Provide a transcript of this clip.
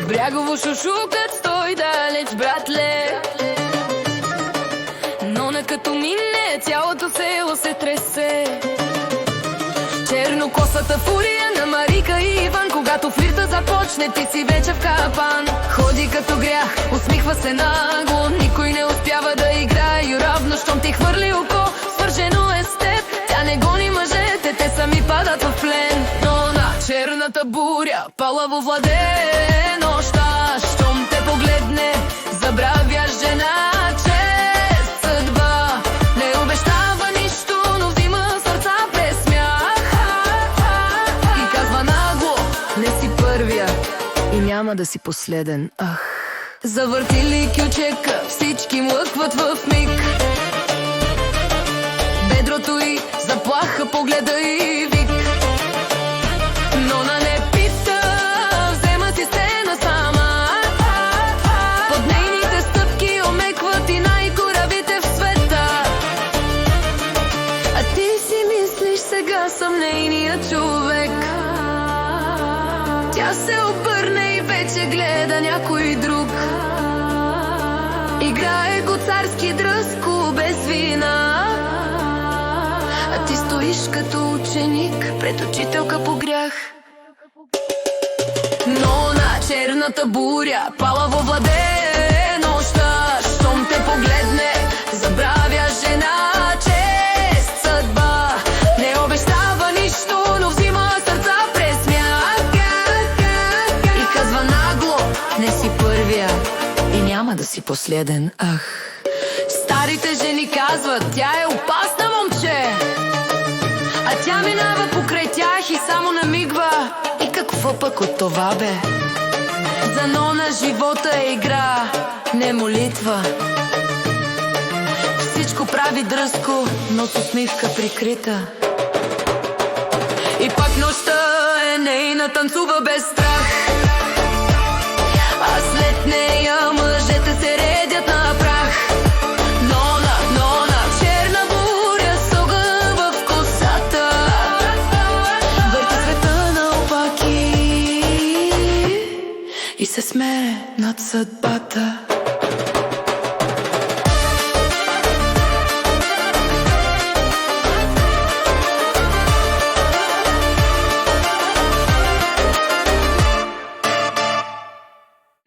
Брягово шушукът стой далеч, братле, но на като мине цялото село се тресе. Чернокосата фурия на Марика и Иван, когато флирта започне, ти си вече в капан. Ходи като грях, усмихва се нагло, никой не успява да играе равно. Щом ти хвърли око, свържено е с теб, тя не гони мъжете, те сами падат в плен. Но на черната буря палаво владее нощта, щом те погледне, забравяш жена. Чест съдба не обещава нищо, но взима сърца през смях и казва нагло: не си първия и няма да си последен. Ах, завърти ли кючека, всички млъкват в миг. Бедрото й заплаха, погледа и вик. Но на не пита, взема си сцена сама. Под нейните стъпки омекват и най-коравите в света. А ти си мислиш, сега съм нейният човек. Тя се обърне и вече гледа някой друг. Играе го царски дръзко, без вина. А ти стоиш като ученик пред учителка по грях. Но на черната буря палаво владее нощта, щом те погледне, забравя жена. Чест съдба не обещава нищо, но взима сърца през смях и казва нагло: не си първия и няма да си последен. Ах, старите жени казват: тя е опасна, момче. А тя минава покрай тях и само намигва. И какво пък от това, бе? За Нона живота е игра, не молитва. Всичко прави дръзко, но с усмивка прикрита. И пак нощта е нейна, танцува без страх. А след нея мъжете се редят на прах. Нона, черна буря с огън в косата, върти света наопаки и се смее над съдба.